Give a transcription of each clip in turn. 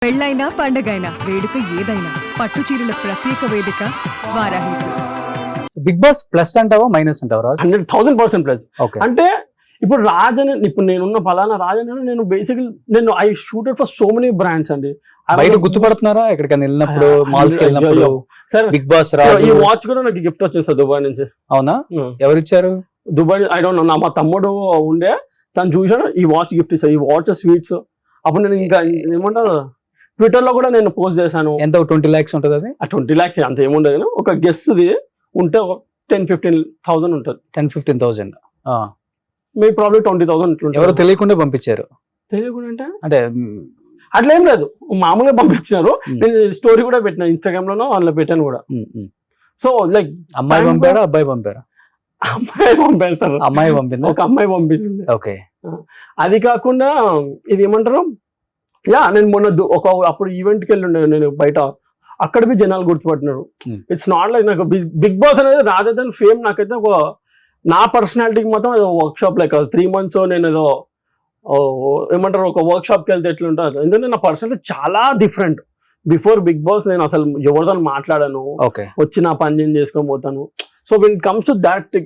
పెళ్ళైనా పండగైనా వేడుక ఏదైనా పట్టు చీరల ప్రత్యేక వేదిక Varahi Silks. Bigg Boss plus అంటావా మైనస్ అంటావా రాజు? 100,000% ప్లస్. ఓకే, అంటే ఇప్పుడు రాజన్, ఇప్పుడు నేనున్న ఫలానా రాజన్ నేను బేసికలీ నేను I shooted for so many brands అండి. బయట గుర్తుపడుతున్నారా ఎక్కడికైనా వెళ్ళినప్పుడు, మాల్స్ కి వెళ్ళినప్పుడు? సార్ బిగ్ బాస్ ఈ రాజు వాచ్ కూడా నాకు గిఫ్ట్ వచ్చింది సార్ దుబాయ్ నుంచి. అవునా? ఎవరిచ్చారు? దుబాయ్ ఐ డోంట్ నో, మా తమ్ముడు ఉండే, తను చూసాడు ఈ వాచ్ గిఫ్ట్ ఇచ్చాడు. ఈ వాచ్ స్వీట్స్. అప్పుడు నేను ఇంకా ఏమంటారు, ట్విట్టర్ లో కూడా నేను పోస్ట్ చేశాను. ఎంత 20 lakhs ఉంటుంది అది? ఆ 20 lakhs అంత ఏముండదు కానీ ఒక గెస్ట్ది ఉంటే 10-15,000 ఉంటుంది. 10-15,000 మీకు ప్రాబ్లీ 20,000. ఎవరు తెలియకుండా పంపించారు? తెలియకుండా అంటే అట్లా ఏం లేదు, మామూలుగా పంపించినారు. నేను స్టోరీ కూడా పెట్టిన ఇన్స్టాగ్రామ్ లోనో అందులో పెట్టాను కూడా. సో లైక్ అమ్మాయి పంపారా అబ్బాయి పంపారా? అమ్మాయి పంపేస్తారు. అమ్మాయి పంపింది, ఒక అమ్మాయి పంపించింది. ఓకే. అది కాకుండా ఇది ఏమంటారు, నేను మొన్న అప్పుడు ఈవెంట్ కి వెళ్ళిండే నేను బయట, అక్కడ బి జనాలు గుర్తుపట్టినారు. ఇట్స్ నాట్ లైక్ నాకు బిగ్ బాస్ అనేది రాదర్ దెన్ ఫేమ్. నాకైతే ఒక నా పర్సనాలిటీకి మొత్తం వర్క్ షాప్ లైక్ 3 months నేను ఏదో ఏమంటారు ఒక వర్క్ షాప్ కి వెళ్తే ఎట్లుంటారు. ఎందుకంటే నా పర్సనాలిటీ చాలా డిఫరెంట్. బిఫోర్ బిగ్ బాస్ నేను అసలు ఎవరితో మాట్లాడాను, వచ్చి నా పని నేను చేసుకొని పోతాను. So when it comes to that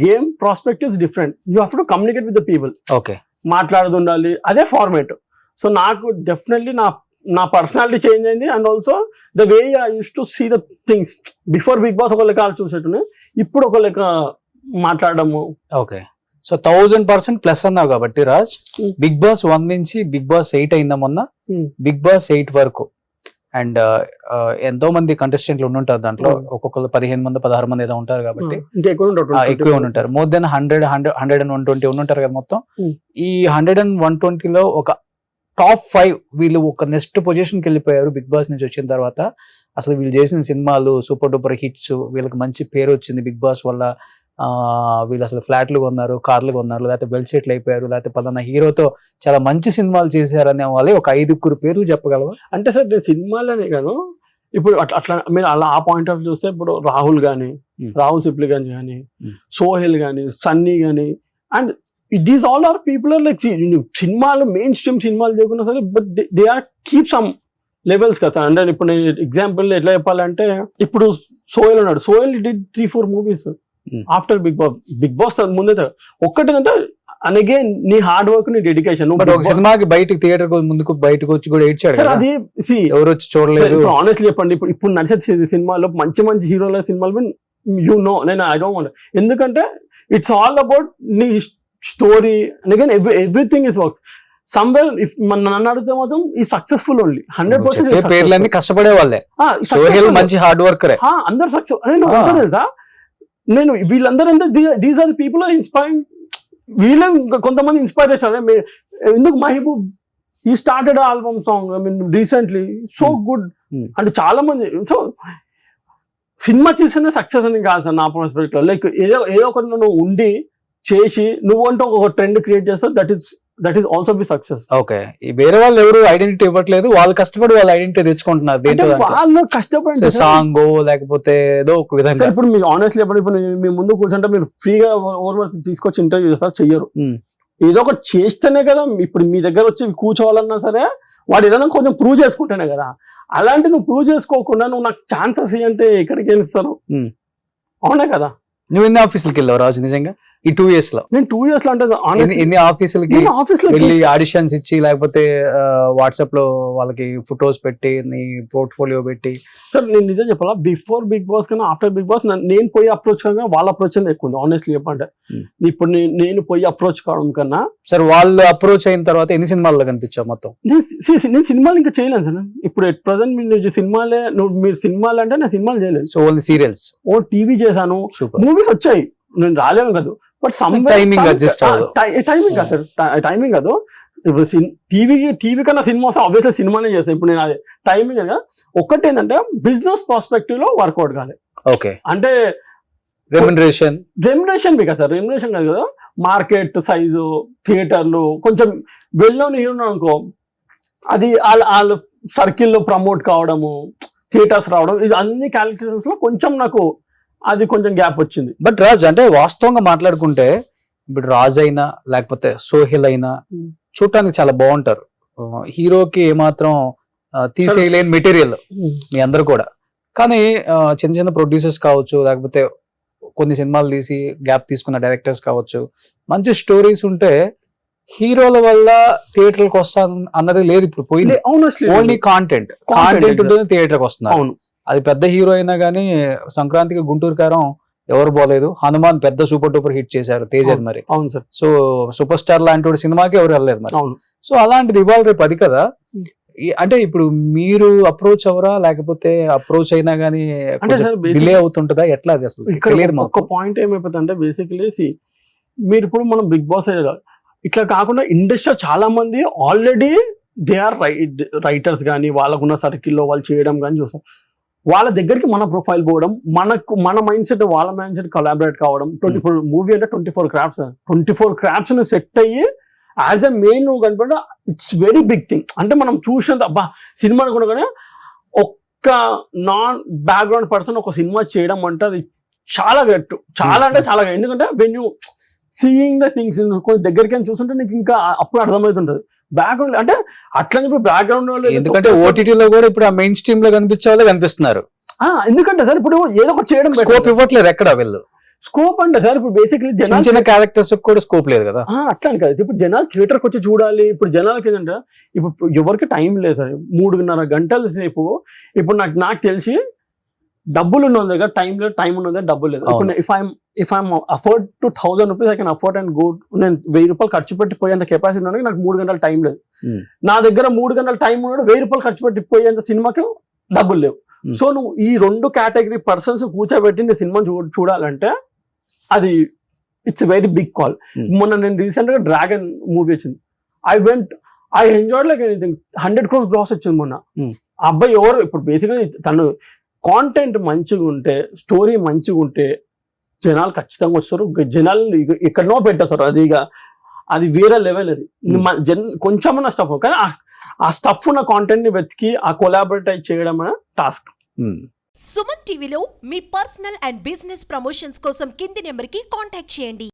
game prospect is different. You have to communicate with the people. మాట్లాడుతుండాలి, అదే ఫార్మేట్. సో నాకు డెఫినెట్లీ నా పర్సనాలిటీ చేంజ్ అయింది. And also the way I use to see the things. Before Bigg Boss ఒక లెక్క చూసేట్టునే, ఇప్పుడు ఒక లెక్క మాట్లాడము. ఓకే. సో 1000% ప్లస్ అన్నావు కాబట్టి రాజ్, బిగ్ బాస్ 1 నుంచి బిగ్ బాస్ 8 అయిందా మొన్న? బిగ్ బాస్ 8 వరకు అండ్ ఎంతో మంది కంటెస్టెంట్లు ఉండుంటారు దాంట్లో. ఒక్కొక్కరు 15 మంది 16 మంది ఏదో ఉంటారు కాబట్టి ఎక్కువ ఉంటారు. మోర్ దెన్ 100-120 ఉండుంటారు కదా మొత్తం. ఈ 100-120లో ఒక టాప్ 5 వీళ్ళు ఒక నెక్స్ట్ పొజిషన్ కి వెళ్ళిపోయారు బిగ్ బాస్ నుంచి వచ్చిన తర్వాత. అసలు వీళ్ళు చేసిన సినిమాలు సూపర్ డూపర్ హిట్స్, వీళ్ళకి మంచి పేరు వచ్చింది బిగ్ బాస్ వల్ల. వీళ్ళు అసలు ఫ్లాట్లు కొన్నారు, కార్లు కొన్నారు, లేకపోతే బెల్ సెట్లు అయిపోయారు, లేకపోతే పలానా హీరోతో చాలా మంచి సినిమాలు చేశారనే వాళ్ళే ఒక 5 పేర్లు చెప్పగలవా? అంటే సార్ నేను సినిమాలనే కాదు, ఇప్పుడు అట్లా మీరు అలా ఆ పాయింట్ ఆఫ్ చూస్తే ఇప్పుడు రాహుల్ సిప్లి కానీ, సోహెల్ కానీ, సన్నీ కానీ, and these all are people are like సినిమాలు మెయిన్ స్ట్రీమ్ సినిమాలు చేయకుండా సరే, but they are keep some levels కదా. అంటే ఇప్పుడు నేను ఎగ్జాంపుల్ ఎట్లా చెప్పాలంటే, ఇప్పుడు సోహెల్ ఉన్నాడు, Sohel did 3-4 movies after Bigg Boss ముందే. ఒక్కటేంటంటే అండ్ అగైన్ నీ హార్డ్ వర్క్, నీ డెడికేషన్. ఒక సినిమాకి బయటకి థియేటర్ ముందుకు బయటకు వచ్చి కూడా ఏడ్చాడు. అది ఎవరు వచ్చి చూడలేదు. ఆనెస్ట్లీ చెప్పండి, ఇప్పుడు నడిచే సినిమాలో మంచి హీరోల సినిమాలు నేను ఐ డోంట్ వాంట్. ఎందుకంటే ఇట్స్ ఆల్ అబౌట్ నీ story. And again everything is works somewhere. నన్ను అడిగితే మాత్రం ఈ సక్సెస్ఫుల్ ఓన్లీ 100%. పేర్లన్నీ కష్టపడే వాళ్ళే, మంచి హార్డ్ వర్కర్, అందరు సక్సెస్. నేను వీళ్ళందరూ అంటే these are the people are inspiring. వీళ్ళే కొంతమంది ఇన్స్పైర్ చేస్తారు. ఎందుకు మహబూబ్ ఈ started album song I mean recently, so good. అంటే చాలా మంది. సో సినిమా చేస్తేనే సక్సెస్ అని కాదు సార్ నా పర్స్పెక్టివ్. లైక్ ఏదో ఒకటి నువ్వు ఉండి చేసి నువ్వు అంటే ఒక ట్రెండ్ క్రియేట్ చేస్తావు, that is also be success. Okay. వేరే వాళ్ళు ఎవరు ఐడెంటిటీ ఇవ్వట్లేదు, వాళ్ళు కష్టపడి వాళ్ళు ఐడెంటిటీ తెచ్చుకుంటున్నారు. వాళ్ళు కష్టపడి సాంగ్ లేకపోతే ఏదో ఒక విధంగా. ఇప్పుడు మీరు ఆనెస్ట్లీ ఇప్పుడు మీ ముందు కూర్చుంటే మీరు ఫ్రీగా ఓవర్ తీసుకొచ్చి ఇంటర్వ్యూ చేస్తారు, చెయ్యరు. ఏదో ఒకటి చేస్తేనే కదా. ఇప్పుడు మీ దగ్గర వచ్చి కూర్చోవాలన్నా సరే వాడు ఏదైనా కొంచెం ప్రూవ్ చేసుకుంటేనే కదా. అలాంటి నువ్వు ప్రూవ్ చేసుకోకుండా నువ్వు నాకు ఛాన్సెస్ ఇవ్వంటే ఎక్కడికి వెళ్ళిస్తారు? అవునా కదా. నువ్వు ఎన్ని ఆఫీసులకి వెళ్ళావు రాజు నిజంగా ఈ 2 years లో? నేను 2 years లో అంటే ఎన్ని ఆఫీసులకి వెళ్ళి ఆడిషన్స్ ఇచ్చి, లేకపోతే వాట్సాప్ లో వాళ్ళకి ఫొటోస్ పెట్టి, నీ పోర్ట్ఫోలియో పెట్టి? సార్ నేను నిజం చెప్పాలా, బిఫోర్ బిగ్ బాస్ కన్నా ఆఫ్టర్ బిగ్ బాస్ నేను పోయి అప్రోచ్ కన్నా వాళ్ళ అప్రోచ్ అనేది ఎక్కువ ఉంది. ఆనెస్ట్లీ చెప్పంటే ఇప్పుడు నేను పోయి అప్రోచ్ కావడం కన్నా. సార్ వాళ్ళు అప్రోచ్ అయిన తర్వాత ఎన్ని సినిమాల్లో కనిపించావు మొత్తం? నేను సినిమాలు ఇంకా చేయలేను సార్. ఇప్పుడు ఎట్ ప్రజెంట్ మీరు సినిమాలు అంటే నేను సినిమాలు చేయలేదు. సో ఓన్లీ సీరియల్స్, టీవీ చేశాను, మూవీస్ వచ్చాయి, నేను రాలేను కదా. బట్ టైమింగ్ అడ్జస్ట్ టైమింగ్ కాదు సార్, టైమింగ్ కాదు. ఇప్పుడు టీవీ కన్నా సినిమా ఆబ్వియస్లీ సినిమానే చేస్తాను. ఇప్పుడు నేను అది టైమింగ్ కదా. ఒక్కటి ఏంటంటే బిజినెస్ పర్స్పెక్టివ్ లో వర్కౌట్ కాలేదు. ఓకే. అంటే రెమ్యునరేషన్ కాదు సార్, రెమ్యునరేషన్ కాదు కదా. మార్కెట్ సైజు, థియేటర్లు కొంచెం వెళ్ళని హీరో అనుకో, అది వాళ్ళ సర్కిల్లో ప్రమోట్ కావడము, థియేటర్స్ రావడం, ఇది అన్ని క్యాలిక్యులేషన్స్ లో కొంచెం నాకు అది కొంచెం గ్యాప్ వచ్చింది. బట్ రాజ్ అంటే వాస్తవంగా మాట్లాడుకుంటే ఇప్పుడు రాజ్ అయినా లేకపోతే సోహెల్ అయినా చూడటానికి చాలా బాగుంటారు. హీరోకి ఏమాత్రం తీసేయలేని మెటీరియల్ మీ అందరు కూడా. కానీ చిన్న చిన్న ప్రొడ్యూసర్స్ కావచ్చు, లేకపోతే కొన్ని సినిమాలు తీసి గ్యాప్ తీసుకున్న డైరెక్టర్స్ కావచ్చు, మంచి స్టోరీస్ ఉంటే హీరోల వల్ల థియేటర్కి వస్తా అన్నది లేదు ఇప్పుడు పోయింది. ఓన్లీ కాంటెంట్ ఉంటుంది థియేటర్కి వస్తున్నారు. అవును, అది పెద్ద హీరో అయినా కానీ సంక్రాంతికి గుంటూరు కారం ఎవరు పోలేదు, హనుమాన్ పెద్ద సూపర్ డూపర్ హిట్ చేశారు తేజ్ మరి. అవును సార్. సో సూపర్ స్టార్ లాంటి సినిమాకి ఎవరు వెళ్ళలేదు మరి. అవును. సో అలాంటిది ఇవాళ రేపు అది కదా. అంటే ఇప్పుడు మీరు అప్రోచ్ అవరా, లేకపోతే అప్రోచ్ అయినా గానీ డిలే అవుతుంటదా, ఎట్లా అది అసలు తెలియదు మాకు. ఒక పాయింట్ ఏమైపోతుంది అంటే బేసికలీ మీరు ఇప్పుడు మనం బిగ్ బాస్ ఇట్లా కాకుండా ఇండస్ట్రీ చాలా మంది ఆల్రెడీ దే ఆర్ రైటర్స్ కానీ వాళ్ళకున్న సర్కిల్లో వాళ్ళు చేయడం కానీ చూస్తారు. వాళ్ళ దగ్గరికి మన ప్రొఫైల్ పోవడం, మన మైండ్ సెట్ వాళ్ళ మైండ్ సెట్ కొలాబరేట్ కావడం. 24 మూవీ అంటే 24 క్రాఫ్ట్స్ సెట్ అయ్యి యాజ్ ఎ మెయిన్ కనపడ ఇట్స్ వెరీ బిగ్ థింగ్. అంటే మనం చూసినంత అబ్బా సినిమా అనుకున్నా కానీ ఒక్క నాన్ బ్యాక్గ్రౌండ్ పర్సన్ ఒక సినిమా చేయడం అంటే అది చాలా గట్టు, చాలా అంటే చాలా. ఎందుకంటే when you seeing the things కొంచెం దగ్గరికి చూస్తుంటే నీకు ఇంకా అప్పుడు అర్థమవుతుంటది బ్యాక్గ్రౌండ్. అంటే అట్లా చెప్పి బ్యాక్గ్రౌండ్, ఎందుకంటే ఓటీటీలో కూడా ఇప్పుడు ఆ మెయిన్ స్ట్రీమ్ లో కనిపించే వాళ్ళే కనిపిస్తున్నారు. ఎందుకంటే సార్ ఇప్పుడు ఏదో ఒకటి చేయడం స్కోప్ ఇవ్వట్లేదు ఎక్కడ వీళ్ళు. స్కోప్ అంటే సార్ ఇప్పుడు బేసిక్లీ చిన్న క్యారెక్టర్స్ కూడా స్కోప్ లేదు కదా. అట్లా అని కదా. ఇప్పుడు జనాలు థియేటర్కి వచ్చి చూడాలి. ఇప్పుడు జనాలకి ఏంటంటే ఇప్పుడు ఎవరికి టైం లేదు సార్. 3.5 గంటల సేపు ఇప్పుడు నాకు తెలిసి డబ్బులు ఉన్న దగ్గర టైం ఉన్న దగ్గర డబ్బులు లేదు. ఇప్పుడు if I'm afford to 1000 rupees I can afford and go. నేను 1000 రూపాయలు ఖర్చు పెట్టి పోయేంత కెపాసిటీ ఉన్నది. నాకు 3 గంటల టైం లేదు. నా దగ్గర 3 గంటల టైం ఉన్నాడు, 1000 రూపాయలు ఖర్చు పెట్టి పోయేంత సినిమాకి డబ్బులు లేవు. సో నువ్వు ఈ 2 కేటగిరీ పర్సన్స్ కూర్చోబెట్టి నీ సినిమా చూడాలంటే అది ఇట్స్ వెరీ బిగ్ కాల్. మొన్న నేను రీసెంట్ గా డ్రాగన్ మూవీ వచ్చింది. I enjoyed like anything. 100 crores gross వచ్చింది మొన్న. అబ్బాయి ఎవరు ఇప్పుడు బేసిక్లీ తను కాంటెంట్ మంచిగా ఉంటే, స్టోరీ మంచిగా ఉంటే జనాలు ఖచ్చితంగా వస్తారు. జనాలు ఎక్కడనో పెట్టేస్తారు. అది వేరే లెవెల్. అది కొంచెమన్నా స్టఫ్, కానీ ఆ స్టఫ్ ఉన్న కాంటెంట్ ని వెతికి ఆ కొలాబరేట్ చేయడం అనే టాస్క్. సుమన్ టీవీలో మీ పర్సనల్ అండ్ బిజినెస్ ప్రమోషన్స్ కోసం కింది నెంబర్కి కాంటాక్ట్ చేయండి.